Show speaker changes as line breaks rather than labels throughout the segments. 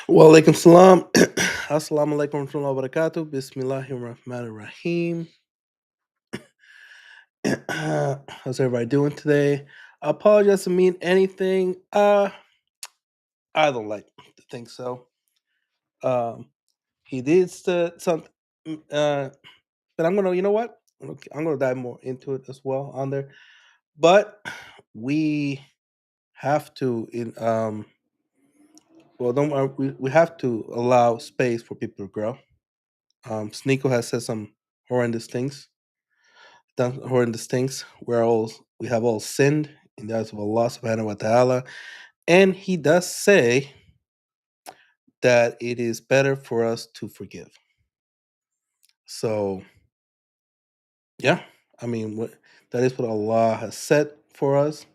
Wa alaikum salam. Assalamu alaikum warahmatullahi wabarakatuh. Bismillahir Rahmanir Rahim. How's everybody doing today? I apologize to mean anything. I don't like to think so. Um, he did something, but I'm gonna, you know what? I'm gonna dive more into it as well on there. But we have to, don't we have to allow space for people to grow. Sneeko has said some horrendous things, done horrendous things. We have all sinned in the eyes of Allah subhanahu wa ta'ala. And he does say that it is better for us to forgive. So yeah, I mean that is what Allah has said for us,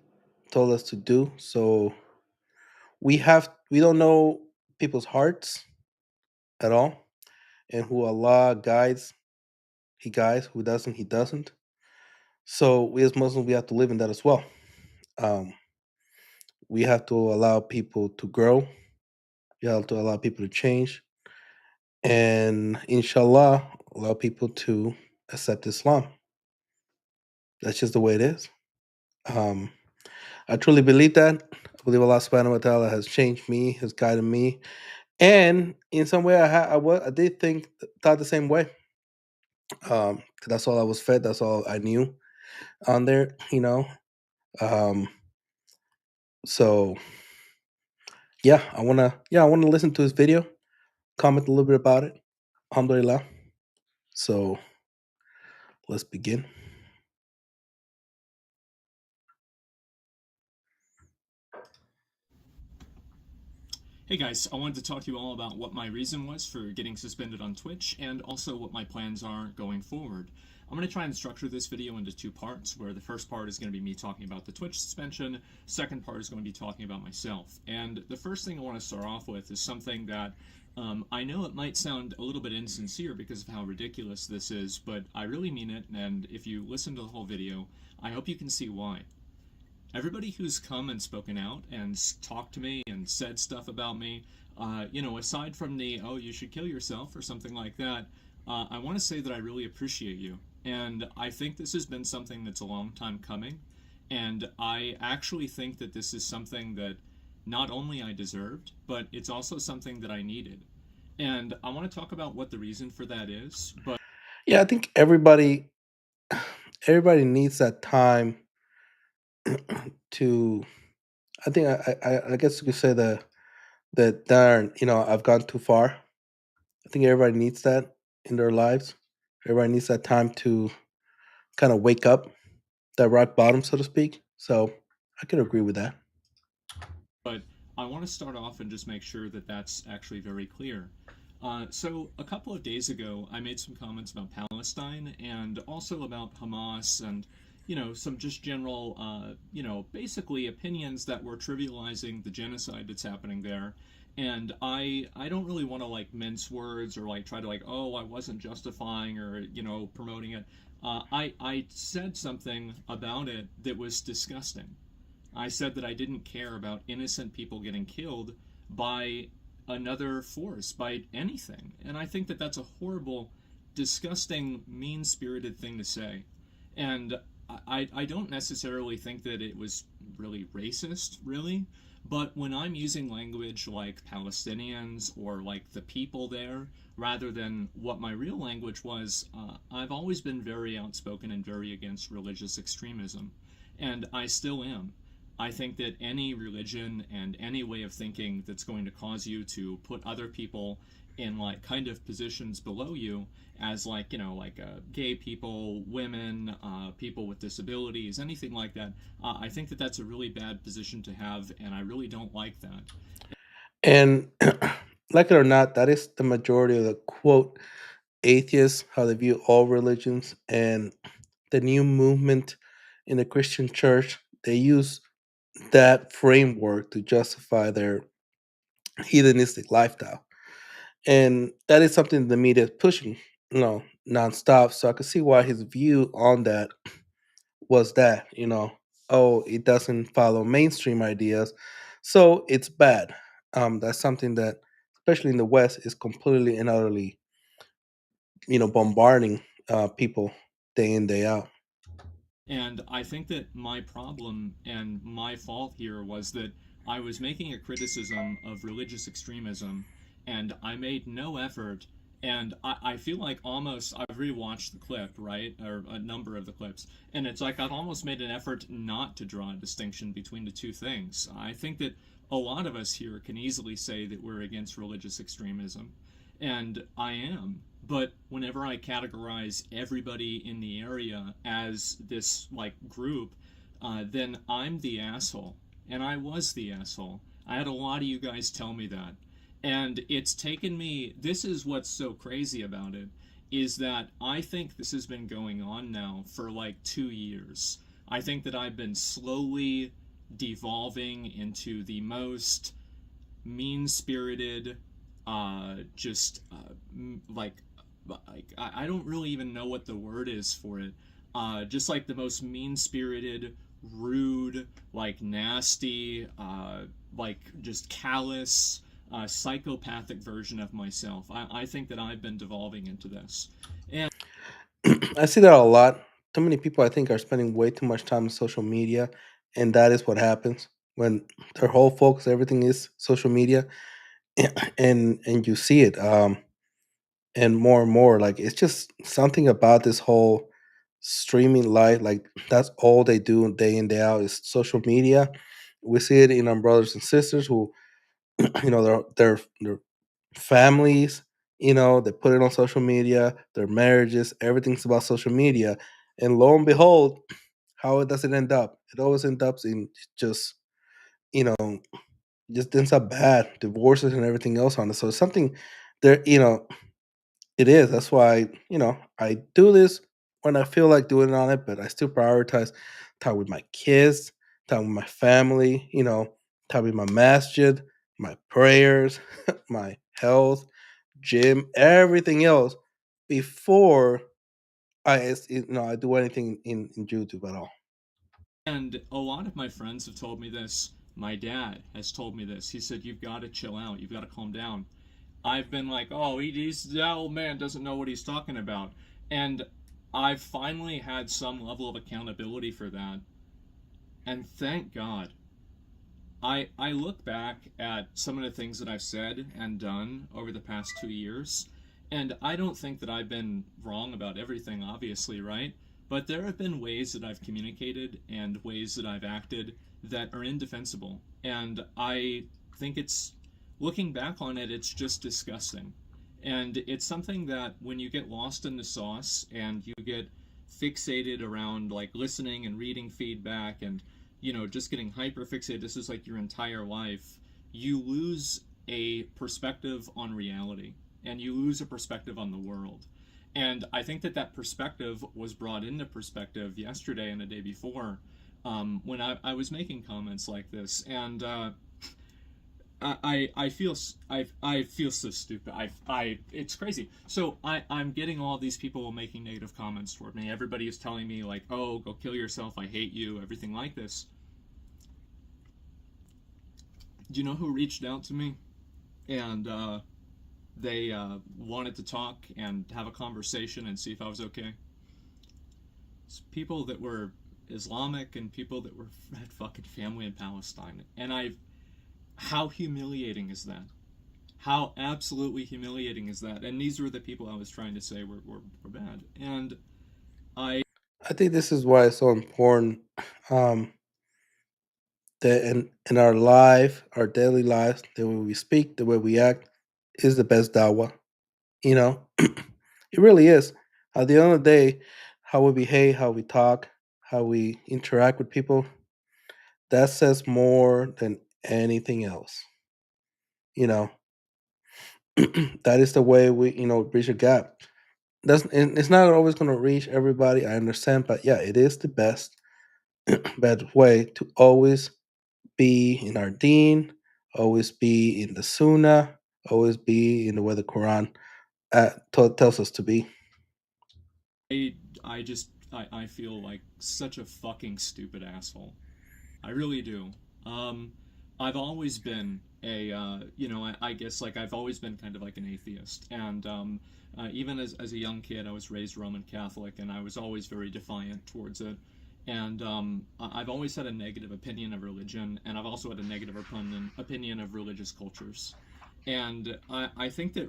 told us to do. So we don't know people's hearts at all. And who Allah guides, he guides, who doesn't, he doesn't. So we as Muslims we have to live in that as well. Um, we have to allow people to grow. We have to allow people to change, and inshallah, allow people to accept Islam. That's just the way it is. Um, I truly believe that. I believe Allah Subhanahu wa Taala has changed me, has guided me, and in some way, I did thought the same way. 'Cause that's all I was fed. That's all I knew on there. Um, so I wanna listen to his video, comment a little bit about it. Alhamdulillah. So let's begin.
Hey guys, I wanted to talk to you all about what my reason was for getting suspended on Twitch and also what my plans are going forward. I'm going to try and structure this video into two parts, where the first part is going to be me talking about the Twitch suspension, second part is going to be talking about myself. And the first thing I want to start off with is something that I know it might sound a little bit insincere because of how ridiculous this is, but I really mean it, and if you listen to the whole video, I hope you can see why. Everybody who's come and spoken out and talked to me and said stuff about me, aside from the, oh, you should kill yourself or something like that, I want to say that I really appreciate you. And I think this has been something that's a long time coming. And I actually think that this is something that not only I deserved, but it's also something that I needed. And I want to talk about what the reason for that is. But
Yeah, I think everybody needs that time to. I think I guess you could say that darn, I've gone too far. I think everybody needs that in their lives. Everybody needs that time to kind of wake up, that rock bottom, so to speak. So I could agree with that.
but I want to start off and just make sure that that's actually very clear. So a couple of days ago, I made some comments about Palestine and also about Hamas and, some just general, basically opinions that were trivializing the genocide that's happening there. And I don't really want to like mince words or like try to like, oh, I wasn't justifying or, promoting it. I said something about it that was disgusting. I said that I didn't care about innocent people getting killed by another force, by anything. And I think that that's a horrible, disgusting, mean spirited thing to say. And I don't necessarily think that it was really racist, really, But when I'm using language like Palestinians or like the people there, rather than what my real language was, I've always been very outspoken and very against religious extremism. And I still am. I think that any religion and any way of thinking that's going to cause you to put other people in like kind of positions below you as like like gay people, women, people with disabilities, anything like that, I think that that's a really bad position to have, and I really don't like that.
And like it or not, that is the majority of the quote atheists, how they view all religions. And the new movement in the Christian church, they use that framework to justify their heathenistic lifestyle. And that is something the media is pushing, nonstop. So I could see why his view on that was that, oh, it doesn't follow mainstream ideas, so it's bad. That's something that, especially in the West, is completely and utterly, bombarding people day in day out.
And I think that my problem and my fault here was that I was making a criticism of religious extremism, and I made no effort. And I feel like almost I've rewatched the clip, right? Or a number of the clips. And it's like I've almost made an effort not to draw a distinction between the two things. I think that a lot of us here can easily say that we're against religious extremism. And I am. But whenever I categorize everybody in the area as this like group, then I'm the asshole. And I was the asshole. I had a lot of you guys tell me that. And it's taken me, this is what's so crazy about it, is that I think this has been going on now for like 2 years. I think that I've been slowly devolving into the most mean spirited, just like I don't really even know what the word is for it. Just like the most mean spirited, rude, like nasty, like just callous, psychopathic version of myself. I think that I've been devolving into this. And
I see that a lot. Too many people, I think, are spending way too much time on social media, and that is what happens when their whole focus, everything is social media, and you see it. And more, like, it's just something about this whole streaming life. Like, that's all they do day in day out is social media. We see it in our brothers and sisters who, their families, they put it on social media, their marriages, everything's about social media. And lo and behold, how does it end up? It always ends up in just, you know, just ends up bad, divorces and everything else on it. So it's something there, it is. That's why, I do this when I feel like doing it on it, but I still prioritize time with my kids, time with my family, time with my masjid, my prayers, my health, gym, everything else before I do anything in YouTube at all.
and a lot of my friends have told me this. My dad has told me this. He said, "You've got to chill out. You've got to calm down." I've been like, oh, that old man doesn't know what he's talking about. And I've finally had some level of accountability for that. And thank God. I look back at some of the things that I've said and done over the past 2 years, and I don't think that I've been wrong about everything, obviously, right? But there have been ways that I've communicated and ways that I've acted that are indefensible. And I think looking back on it, it's just disgusting. And it's something that when you get lost in the sauce and you get fixated around like listening and reading feedback and just getting hyper fixated, this is like your entire life, you lose a perspective on reality and you lose a perspective on the world. And I think that that perspective was brought into perspective yesterday and the day before, when I was making comments like this. And I feel I feel so stupid. It's crazy. So I'm getting all these people making negative comments toward me. Everybody is telling me like, "Oh, go kill yourself. I hate you." Everything like this. Do you know who reached out to me? And they wanted to talk and have a conversation and see if I was okay. It's people that were Islamic and people that had fucking family in Palestine. And How humiliating is that? How absolutely humiliating is that? And these were the people I was trying to say were bad. And I
I think this is why it's so important, um, that in our life, our daily lives, the way we speak, the way we act, is the best dawah. You know, it really is. At the end of the day, how we behave, how we talk, how we interact with people, that says more than anything else. You know, that is the way we, bridge a gap. That's and it's not always going to reach everybody. I understand, but yeah, it is the best way to always be in our Deen, always be in the Sunnah, always be in the way the Quran tells us to be.
I feel like such a fucking stupid asshole. I really do. Um, I've always been I guess like I've always been kind of like an atheist, and even as a young kid, I was raised Roman Catholic, and I was always very defiant towards it. And I've always had a negative opinion of religion, and I've also had a negative opinion of religious cultures. And I think that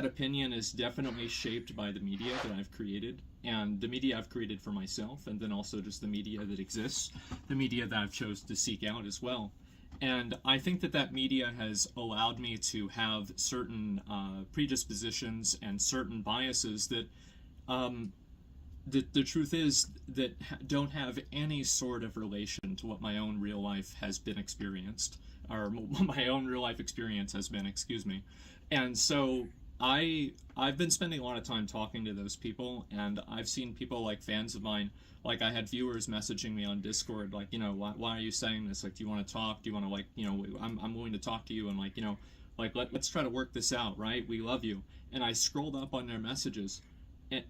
opinion is definitely shaped by the media that I've created, and the media I've created for myself, and then also just the media that exists, the media that I've chose to seek out as well. And I think that that media has allowed me to have certain predispositions and certain biases that um, the truth is that don't have any sort of relation to what my own real life has been experienced, or my own real life experience has been, excuse me. And so I've been spending a lot of time talking to those people, and I've seen people like fans of mine, like I had viewers messaging me on Discord, like, why are you saying this? Like, do you want to talk? Do you want to, like, I'm willing to talk to you, and like, like let's try to work this out, right? We love you. And I scrolled up on their messages,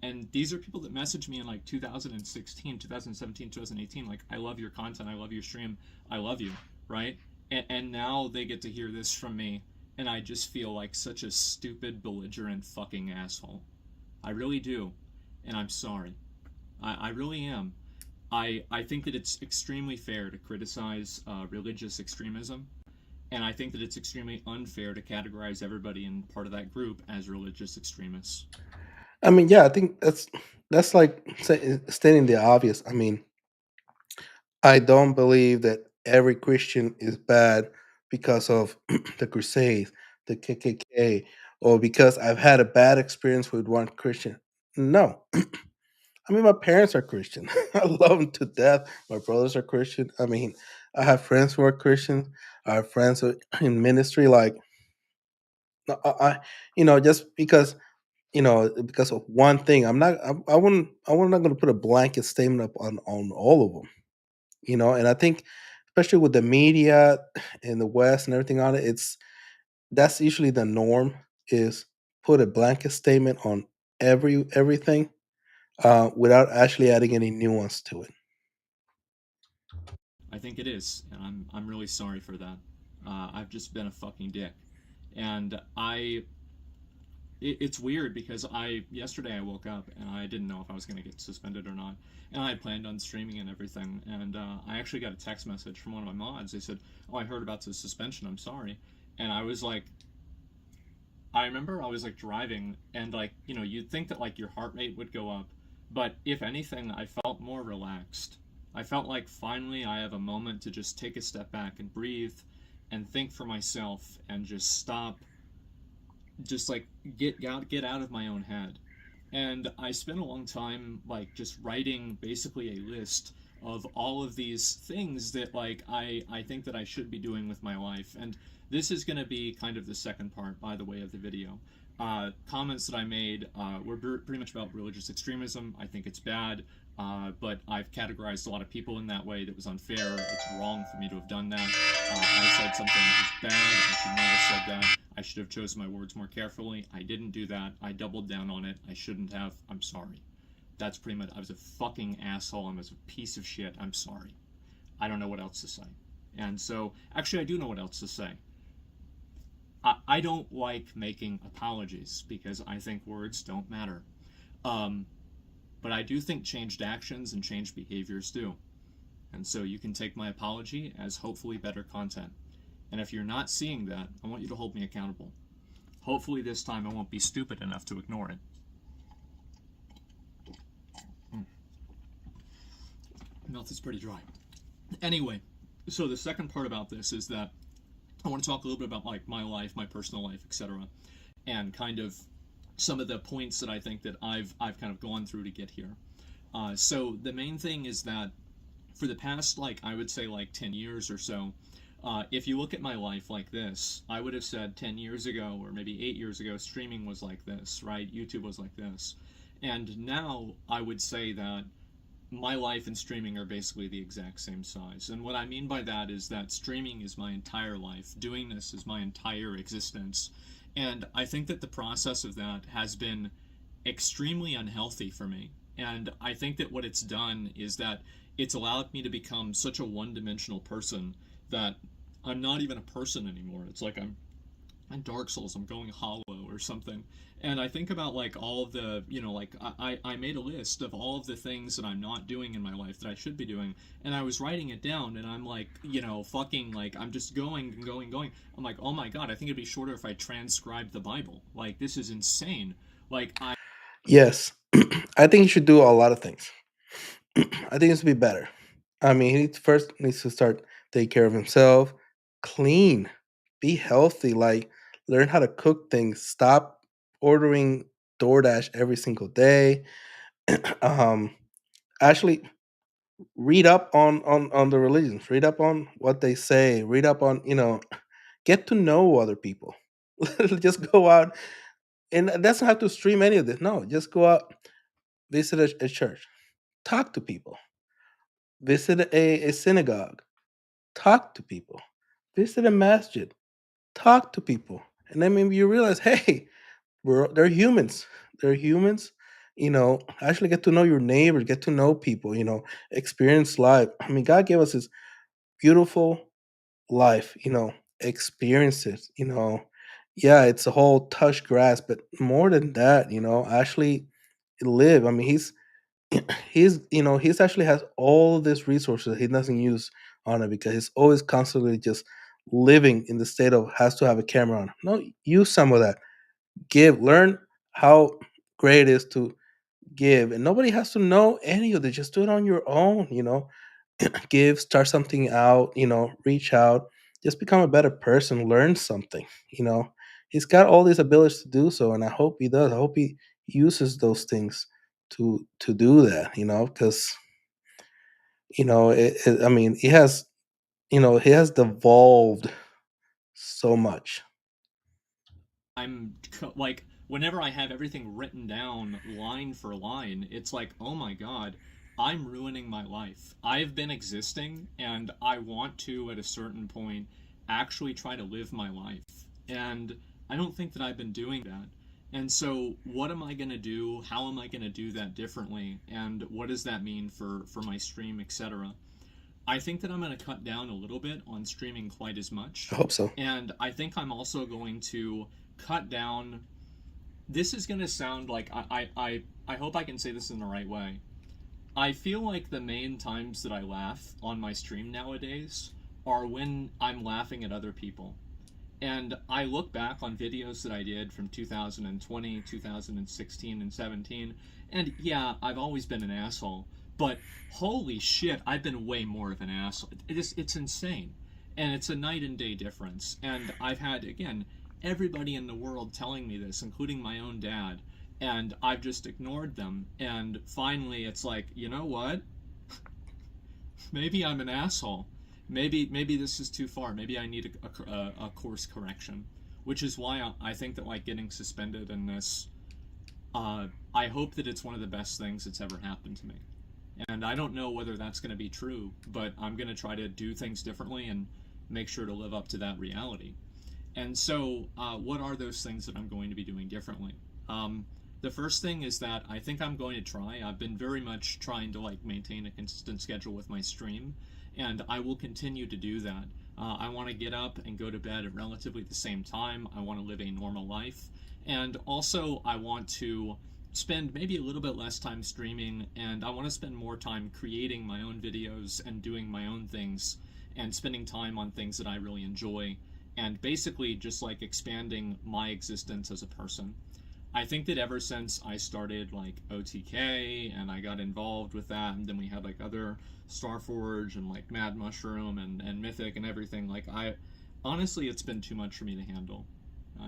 and these are people that messaged me in like 2016, 2017, 2018, like, I love your content, I love your stream, I love you, right? And now they get to hear this from me, and I just feel like such a stupid, belligerent fucking asshole. I really do. And I'm sorry. I really am. I think that it's extremely fair to criticize religious extremism, and I think that it's extremely unfair to categorize everybody in part of that group as religious extremists.
I mean, yeah, I think that's like stating the obvious. I mean, I don't believe that every Christian is bad because of the Crusades, the KKK, or because I've had a bad experience with one Christian. No, I mean, my parents are Christian. I love them to death. My brothers are Christian. I mean, I have friends who are Christians. I have friends in ministry. Like, no, just because of one thing, I'm not. I wouldn't. I'm not going to put a blanket statement up on all of them. And I think, especially with the media in the West and everything on it, that's usually the norm, is put a blanket statement on everything, without actually adding any nuance to it.
I think it is, and I'm really sorry for that. I've just been a fucking dick, and it's weird because I yesterday I woke up and I didn't know if I was going to get suspended or not, and I had planned on streaming and everything, and I actually got a text message from one of my mods. They said, "Oh, I heard about the suspension. I'm sorry," and I was like, I remember I was like driving, and like, you'd think that like your heart rate would go up, but if anything, I felt more relaxed. I felt like finally I have a moment to just take a step back and breathe and think for myself and just stop, just like get out of my own head. And I spent a long time like just writing basically a list of all of these things that like I think that I should be doing with my life. And this is going to be kind of the second part, by the way, of the video. Comments that I made were pretty much about religious extremism. I think it's bad, but I've categorized a lot of people in that way that was unfair. It's wrong for me to have done that. I said something that was bad. I should not have said that. I should have chosen my words more carefully. I didn't do that. I doubled down on it. I shouldn't have. I'm sorry. That's pretty much. I was a fucking asshole. I was a piece of shit. I'm sorry. I don't know what else to say. And so, actually, I do know what else to say. I don't like making apologies because I think words don't matter. Um, but I do think changed actions and changed behaviors do. And so you can take my apology as hopefully better content. And if you're not seeing that, I want you to hold me accountable. Hopefully this time I won't be stupid enough to ignore it. Mouth is pretty dry. Anyway, so the second part about this is that I want to talk a little bit about like my life, my personal life, etc., and kind of some of the points that I think that I've kind of gone through to get here. So the main thing is that for the past, like, I would say like 10 years or so, if you look at my life like this, I would have said 10 years ago or maybe 8 years ago, streaming was like this, right? YouTube was like this. And now I would say that my life and streaming are basically the exact same size. And what I mean by that is that streaming is my entire life. Doing this is my entire existence. And I think that the process of that has been extremely unhealthy for me. And I think that what it's done is that it's allowed me to become such a one-dimensional person that I'm not even a person anymore. It's like I'm in Dark Souls, I'm going hollow or something. And I think about like all of the, like I made a list of all of the things that I'm not doing in my life that I should be doing. And I was writing it down and I'm like, fucking like, I'm just going and going and going. I'm like, oh my God, I think it'd be shorter if I transcribed the Bible. Like, this is insane. Like,
Yes, I think he should do a lot of things. I think it's to be better. I mean, he first needs to start taking care of himself, clean, be healthy, like learn how to cook things. Stop ordering DoorDash every single day. um, actually, read up on the religions. Read up on what they say. Read up on get to know other people. Just go out, and it doesn't have to stream any of this. No, just go out, visit a church, talk to people, visit a synagogue, talk to people, visit a masjid, talk to people, and then maybe you realize, hey, they're humans. They're humans. Actually get to know your neighbors, get to know people. Experience life. I mean, God gave us this beautiful life. Experience it. Yeah, it's a whole touch grass, but more than that, actually live. I mean, he's actually has all these resources he doesn't use on it because he's always constantly just living in the state of has to have a camera on. No, use some of that. Learn how great it is to give, and nobody has to know any of this. Just do it on your own. Give, start something out. Reach out, just become a better person. Learn something. He's got all these abilities to do so, and I hope he does. I hope he uses those things to do that. Because I mean, he has devolved so much.
like, whenever I have everything written down line for line, it's like, oh my God, I'm ruining my life. I've been existing and I want to, at a certain point, actually try to live my life. And I don't think that I've been doing that. And so, what am I going to do? How am I going to do that differently? And what does that mean for my stream, etc.? I think that I'm going to cut down a little bit on streaming quite as
I
much.
hope so.
And I think I'm also going to cut down. This is going to sound like I hope I can say this in the right way. I feel like the main times that I laugh on my stream nowadays are when I'm laughing at other people. And I look back on videos that I did from 2020, 2016, and 17, and yeah, I've always been an asshole, but holy shit, I've been way more of an asshole. It's insane. And it's a night and day difference. And I've had, again, everybody in the world telling me this, including my own dad, and I've just ignored them. And finally, it's like, you know what? Maybe I'm an asshole. Maybe this is too far. Maybe I need a course correction, which is why I think that like getting suspended in this, I hope that it's one of the best things that's ever happened to me. And I don't know whether that's going to be true, but I'm going to try to do things differently and make sure to live up to that reality. And so, what are those things that I'm going to be doing differently? The first thing is that I think I'm going to try. I've been very much trying to like maintain a consistent schedule with my stream, and I will continue to do that. I want to get up and go to bed at relatively the same time. I want to live a normal life, and also I want to spend maybe a little bit less time streaming, and I want to spend more time creating my own videos and doing my own things and spending time on things that I really enjoy, and basically just like expanding my existence as a person. I think that ever since I started like OTK and I got involved with that, and then we had like other Starforge and like Mad Mushroom and Mythic and everything, like I honestly, it's been too much for me to handle.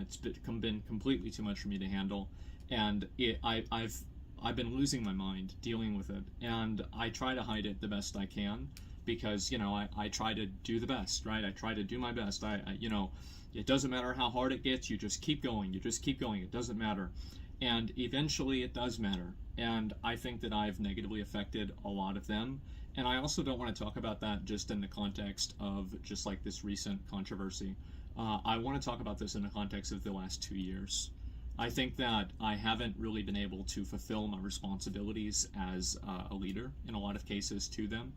It's been completely too much for me to handle, and I've been losing my mind dealing with it, and I try to hide it the best I can because I try to do the best, right? I try to do my best. It doesn't matter how hard it gets. You just keep going. You just keep going. It doesn't matter, and eventually it does matter. And I think that I've negatively affected a lot of them. And I also don't want to talk about that just in the context of just like this recent controversy. I want to talk about this in the context of the last 2 years. I think that I haven't really been able to fulfill my responsibilities as a leader in a lot of cases to them.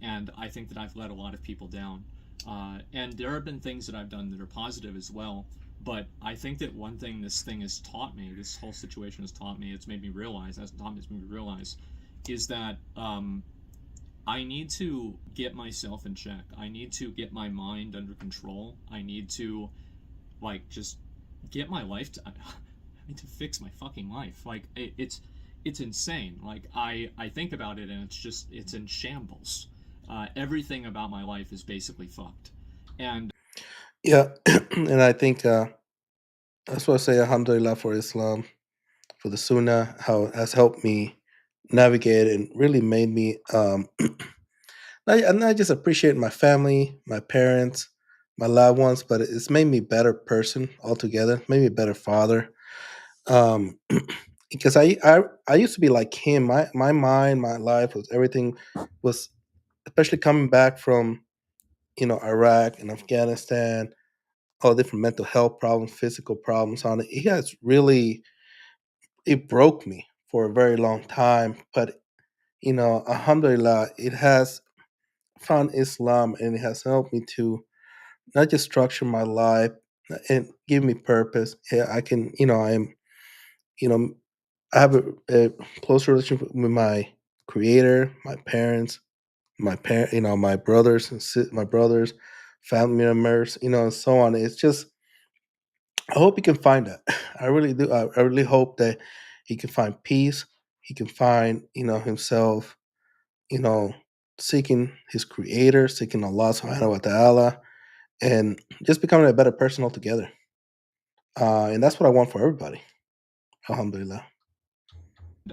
And I think that I've let a lot of people down. And there have been things that I've done that are positive as well. But I think that one thing this thing has taught me, this whole situation has taught me, it's made me realize, is that I need to get myself in check. I need to get my mind under control. I need to like just get my life to, I need to fix my fucking life. Like it's insane. Like I think about it and it's in shambles. Everything about my life is basically fucked. And
Yeah, and I think that's what I say. Alhamdulillah for Islam, for the Sunnah, how it has helped me navigate and really made me not just appreciate my family, my parents, my loved ones, but it's made me a better person altogether. Made me a better father. Um, because I used to be like him. My mind, my life was everything was, especially coming back from Iraq and Afghanistan, all different mental health problems, physical problems on it. He has really it broke me for a very long time. But alhamdulillah, it has found Islam and it has helped me to not just structure my life and give me purpose. Yeah, I can, you know, I have a close relationship with my creator, my parents, my brothers and my brothers, family members, and so on. It's just I hope he can find that. I really do. I really hope that he can find peace. He can find, himself, you know, seeking his creator, seeking Allah subhanahu wa ta'ala, and just becoming a better person altogether. And that's what I want for everybody. Alhamdulillah.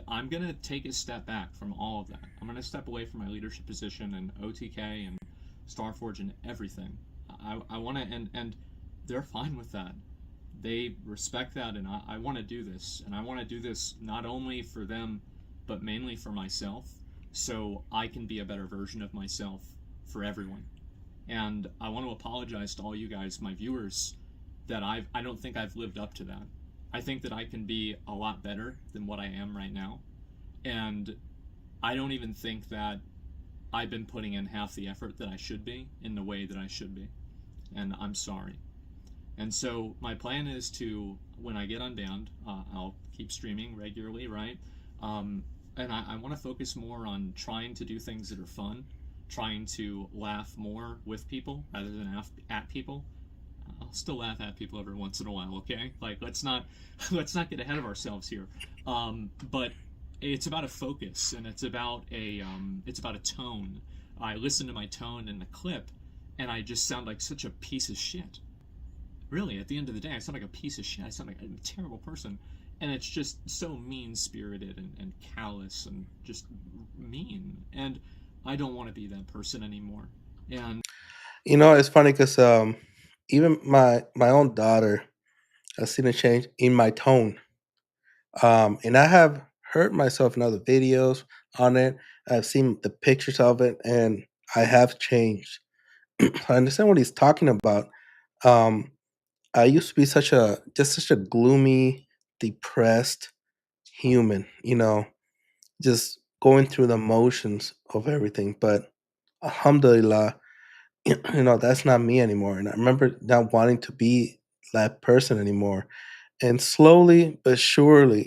I'm gonna take a step back from all of that. I'm gonna step away from my leadership position and OTK and Starforge and everything. I want to, and they're fine with that. They respect that, and I want to do this, and I want to do this not only for them, but mainly for myself, so I can be a better version of myself for everyone. And I want to apologize to all you guys, my viewers, that I don't think I've lived up to that. I think that I can be a lot better than what I am right now, and I don't even think that I've been putting in half the effort that I should be in the way that I should be, and I'm sorry. And so my plan is to, when I get unbanned, I'll keep streaming regularly, right? And I want to focus more on trying to do things that are fun, trying to laugh more with people rather than at people. I'll still laugh at people every once in a while, okay? Like let's not get ahead of ourselves here. But it's about a focus and it's about a tone. I listen to my tone in the clip, and I just sound like such a piece of shit. Really, at the end of the day, I sound like a piece of shit. I sound like a terrible person. And it's just so mean spirited and callous and just mean. And I don't want to be that person anymore. And
It's funny because even my own daughter has seen a change in my tone. And I have heard myself in other videos on it. I've seen the pictures of it, and I have changed. I understand what he's talking about. Um, I used to be such a gloomy, depressed human, just going through the motions of everything. But alhamdulillah, that's not me anymore. And I remember not wanting to be that person anymore. And slowly but surely,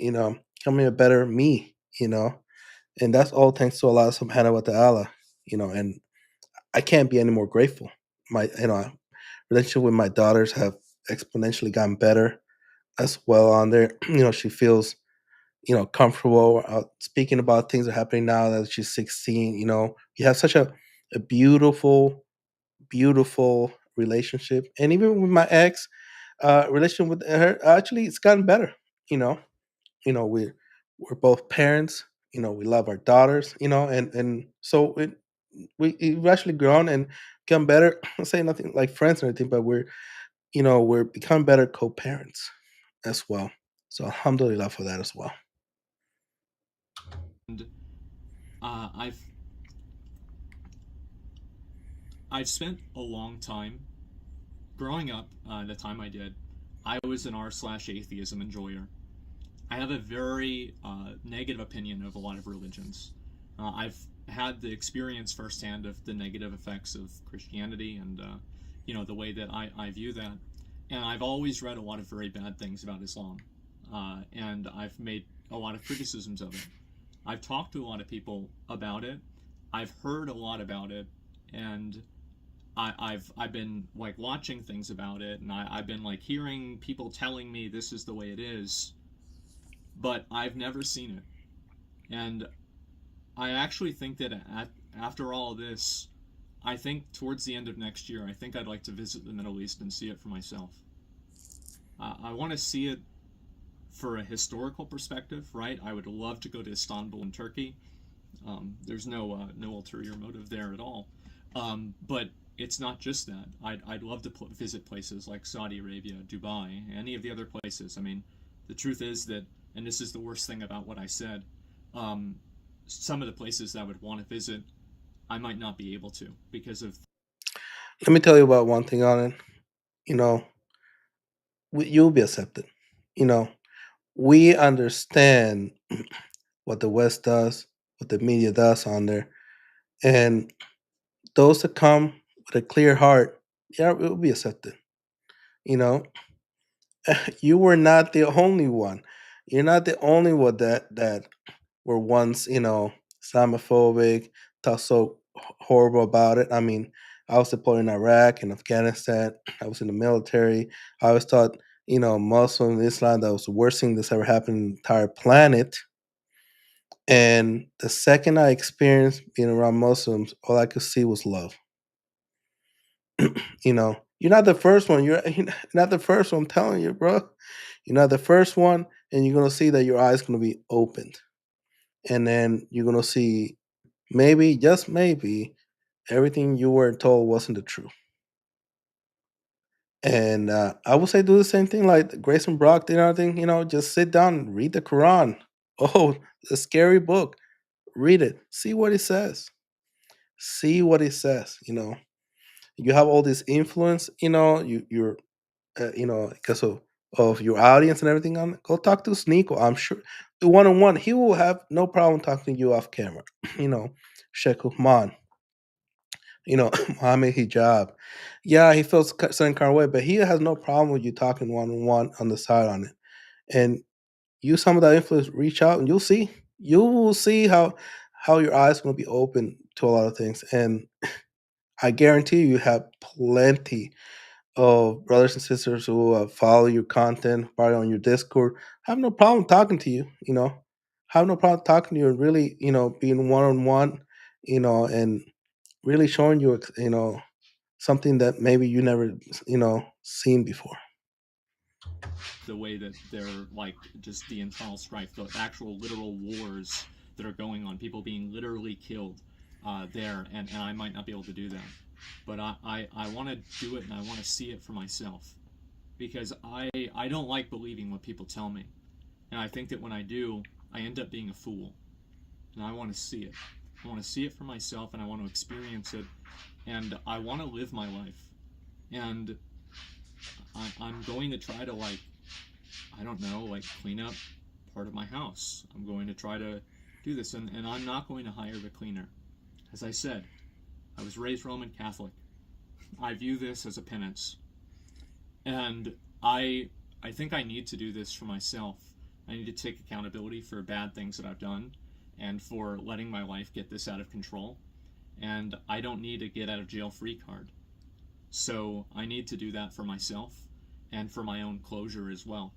becoming a better me, and that's all thanks to Allah subhanahu wa ta'ala, and I can't be any more grateful. My, relationship with my daughters have exponentially gotten better as well on there. She feels, comfortable speaking about things that are happening now that she's 16. You have such a beautiful, beautiful relationship. And even with my ex, relationship with her, actually, it's gotten better. You know, we're both parents. We love our daughters. And so we've actually grown and become better. I say nothing like friends or anything, but we're becoming better co-parents as well. So alhamdulillah for that as well.
And uh, I've I've spent a long time growing up. The time I did, I was an r/atheism enjoyer. I have a very negative opinion of a lot of religions. I've had the experience firsthand of the negative effects of Christianity and the way that I view that. And I've always read a lot of very bad things about Islam, and I've made a lot of criticisms of it. I've talked to a lot of people about it. I've heard a lot about it, and I've been like watching things about it, and I've been like hearing people telling me this is the way it is, but I've never seen it. And I actually think that after all this, I think towards the end of next year, I think I'd like to visit the Middle East and see it for myself. I want to see it for a historical perspective, right? I would love to go to Istanbul in Turkey. There's no ulterior motive there at all. But it's not just that. I'd love to visit places like Saudi Arabia, Dubai, any of the other places. I mean, the truth is that, and this is the worst thing about what I said, um, some of the places that I would want to visit, I might not be able to because of
Let me tell you about one thing on it. You know, you'll be accepted. You know, we understand what the West does, what the media does on there, and those that come with a clear heart, yeah, it will be accepted. You know, you were not the only one. You're not the only one that were once, Islamophobic, thought so horrible about it. I mean, I was deployed in Iraq and Afghanistan. I was in the military. I always thought, Muslim Islam, that was the worst thing that's ever happened on the entire planet. And the second I experienced being around Muslims, all I could see was love. You're not the first one. You're not the first one. I'm telling you, bro. You're not the first one, and you're gonna see that your eyes gonna be opened, and then you're gonna see maybe, just maybe, everything you were told wasn't the truth. And I would say do the same thing like Grayson Brock did. Everything, just sit down and read the Quran. Oh, a scary book. Read it. See what it says. See what it says. You have all this influence. You're because of your audience and everything on it. Go talk to Sneeko. I'm sure the one on one, he will have no problem talking to you off camera. you know, Sheikh Uthman, Mohammed Hijab. Yeah, he feels certain kind of way, but he has no problem with you talking one on one on the side on it. And use some of that influence, reach out, and you'll see. You will see how your eyes going to be open to a lot of things. And I guarantee you have plenty of brothers and sisters who follow your content, probably on your Discord, have no problem talking to you. Have no problem talking to you and really, being one on one, and really showing you, something that maybe you never, seen before.
the way that they're like just the internal strife, the actual literal wars that are going on, people being literally killed there, and I might not be able to do that. But I want to do it and I want to see it for myself because I don't like believing what people tell me. And I think that when I do, I end up being a fool. And I want to see it. I want to see it for myself and I want to experience it. And I want to live my life. And I'm going to try to, like, I don't know, like clean up part of my house. I'm going to try to do this. And I'm not going to hire a cleaner. As I said, I was raised Roman Catholic. I view this as a penance. And I think I need to do this for myself. I need to take accountability for bad things that I've done and for letting my life get this out of control. And I don't need a get out of jail free card. So I need to do that for myself and for my own closure as well.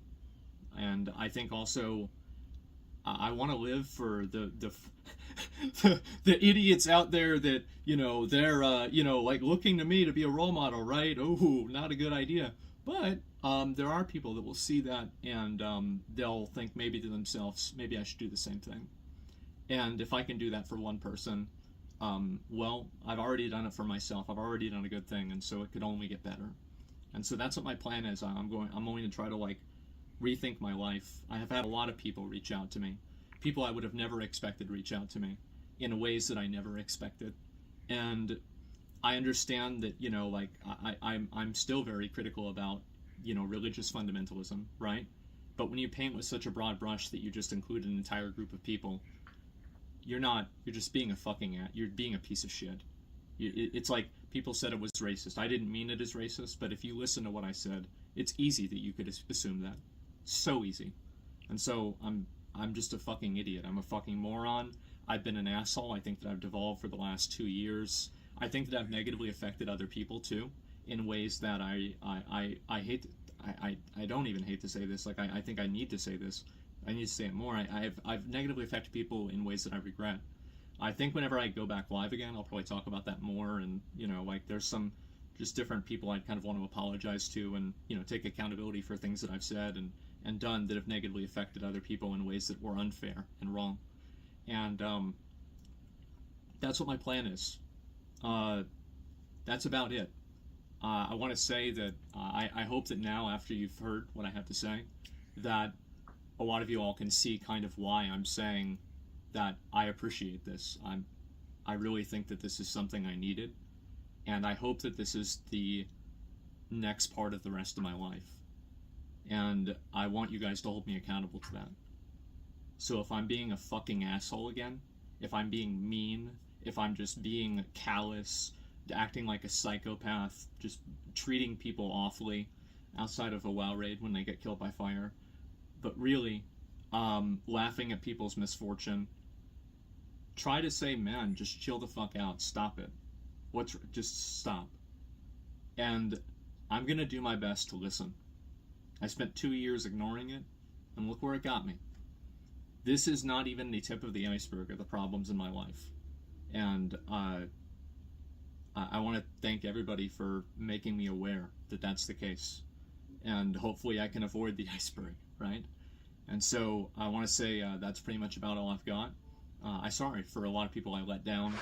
And I think also I want to live for the idiots out there that they're like looking to me to be a role model, right? Oh, not a good idea. But there are people that will see that and they'll think maybe to themselves, maybe I should do the same thing. And if I can do that for one person, well, I've already done it for myself. I've already done a good thing, and so it could only get better. And so that's what my plan is. I'm going to try to like rethink my life. I have had a lot of people reach out to me, people I would have never expected reach out to me in ways that I never expected. And I understand that like I'm still very critical about religious fundamentalism, right? But when you paint with such a broad brush that you just include an entire group of people, you're not. You're just being a fucking you're being a piece of shit. It's like people said it was racist. I didn't mean it as racist, but if you listen to what I said, it's easy that you could assume that. So easy. And so I'm just a fucking idiot. I'm a fucking moron. I've been an asshole. I think that I've devolved for the last 2 years. I think that I've negatively affected other people too, in ways that I hate. I don't even hate to say this. Like I think I need to say this. I need to say it more. I've negatively affected people in ways that I regret. I think whenever I go back live again, I'll probably talk about that more. And like there's some just different people I'd kind of want to apologize to, and take accountability for things that I've said and done that have negatively affected other people in ways that were unfair and wrong. And that's what my plan is. Uh, that's about it. I want to say that I hope that now, after you've heard what I have to say, that a lot of you all can see kind of why I'm saying that I appreciate this. I really think that this is something I needed, and I hope that this is the next part of the rest of my life. And I want you guys to hold me accountable to that. So if I'm being a fucking asshole again, if I'm being mean, if I'm just being callous, acting like a psychopath, just treating people awfully outside of a WoW raid when they get killed by fire, but really laughing at people's misfortune, try to say, man, just chill the fuck out, stop it. Just stop. And I'm gonna do my best to listen. I spent 2 years ignoring it, and look where it got me. This is not even the tip of the iceberg of the problems in my life. And I want to thank everybody for making me aware that that's the case. And hopefully I can avoid the iceberg, right? And so I want to say that's pretty much about all I've got. I'm sorry for a lot of people I let down,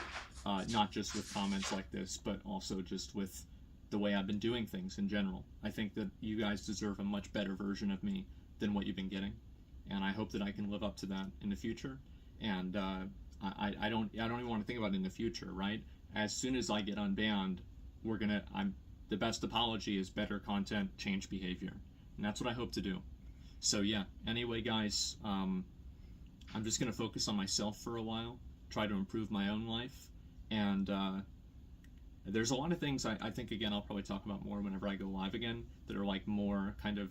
not just with comments like this, but also just with the way I've been doing things in general. I think that you guys deserve a much better version of me than what you've been getting, and I hope that I can live up to that in the future. And I don't even want to think about it in the future, right? As soon as I get unbanned, the best apology is better content, change behavior, and that's what I hope to do. So yeah. Anyway, guys, I'm just gonna focus on myself for a while, try to improve my own life, and there's a lot of things I think, again, I'll probably talk about more whenever I go live again, that are like more kind of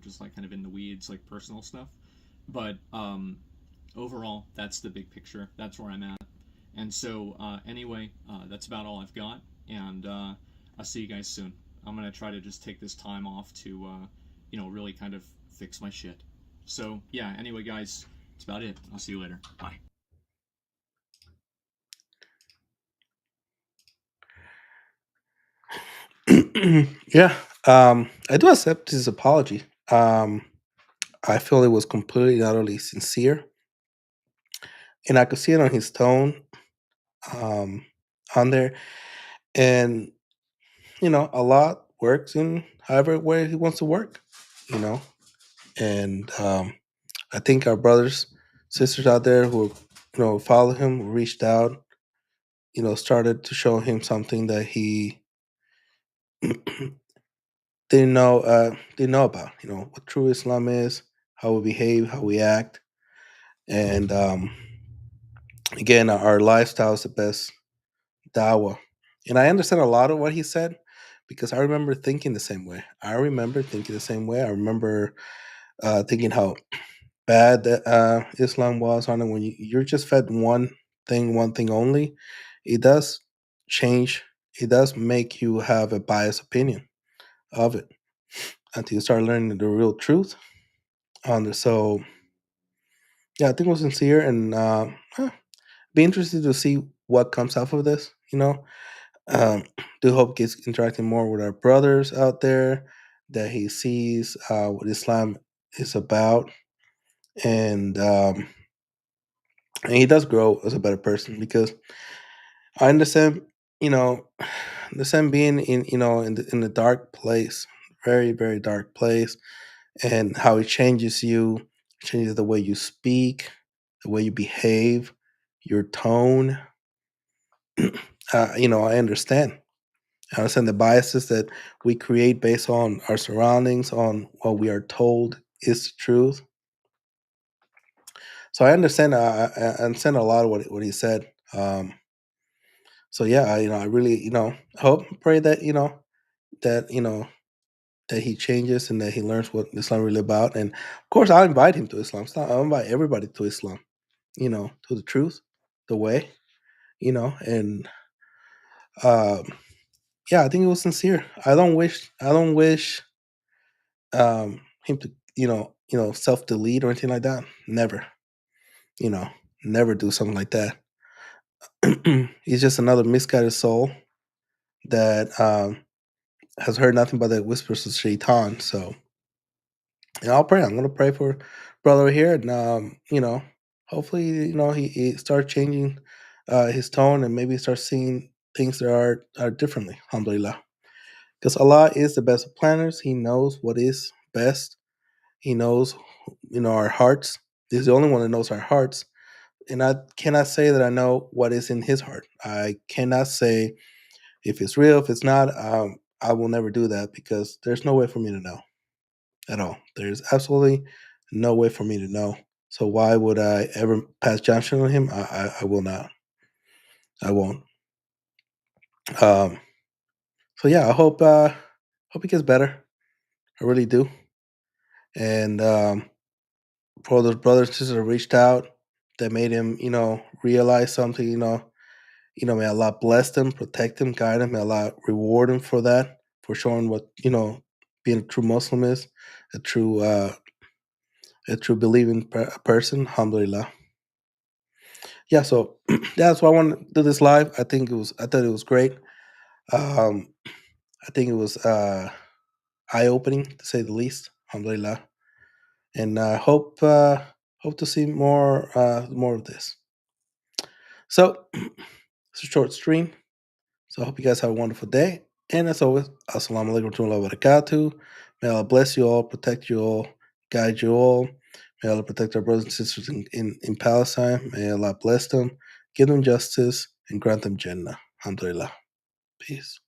just like kind of in the weeds, like personal stuff. But overall, that's the big picture. That's where I'm at. And so anyway, that's about all I've got, and I'll see you guys soon. I'm gonna try to just take this time off to really kind of fix my shit. So yeah. Anyway, guys, that's about it. I'll see you later. Bye.
Yeah, I do accept his apology. I feel it was completely and utterly sincere, and I could see it on his tone, um, on there. And a lot works in however way he wants to work. You know, and I think our brothers, sisters out there who followed him, who reached out, started to show him something that he didn't know about. What true Islam is, how we behave, how we act, and again, our lifestyle is the best dawah. And I understand a lot of what he said because I remember thinking the same way. I remember thinking how bad that Islam was on it. When you're just fed one thing only, it does change. It does make you have a biased opinion of it until you start learning the real truth on it. So yeah, I think it was sincere, and be interested to see what comes out of this. Um, do hope gets interacting more with our brothers out there, that he sees what Islam is about, and he does grow as a better person, because I understand, you know, the same being in in the dark place, very very dark place, and how it changes you, changes the way you speak, the way you behave, your tone. I understand. I understand the biases that we create based on our surroundings, on what we are told is the truth. So I understand. I understand a lot of what he said. So yeah, I really, hope, pray that that that he changes and that he learns what Islam really about. And of course, I'll invite him to Islam. I'll invite everybody to Islam. To the truth, the way. And um, yeah, I think it was sincere. I don't wish him to self delete or anything like that. Never. You know, never do something like that. He's just another misguided soul that has heard nothing but the whispers of Shaitan. So, I'll pray. I'm going to pray for brother here, and hopefully, he starts changing his tone, and maybe starts seeing things that are differently. Alhamdulillah, because Allah is the best of planners. He knows what is best. He knows, our hearts. He's the only one that knows our hearts, and I cannot say that I know what is in His heart. I cannot say if it's real, if it's not. I will never do that, because there's no way for me to know at all. There's absolutely no way for me to know. So why would I ever pass judgment on him? I will not. I won't. Um, so yeah, I hope he gets better. I really do. And for those brothers and sisters that reached out, that made him, realize something, may Allah bless them, protect them, guide them. May Allah reward them for that, for showing what, being a true Muslim is, a true believing person. Alhamdulillah. Yeah, so that's why I want to do this live. I thought it was great. Um, I think it was eye opening, to say the least. Alhamdulillah. And I hope to see more of this. So it's a short stream. So I hope you guys have a wonderful day. And as always, assalamu alaikum warahmatullahi wabarakatuh. May Allah bless you all, protect you all, guide you all. May Allah protect our brothers and sisters in Palestine. May Allah bless them, give them justice, and grant them Jannah. Alhamdulillah. Peace.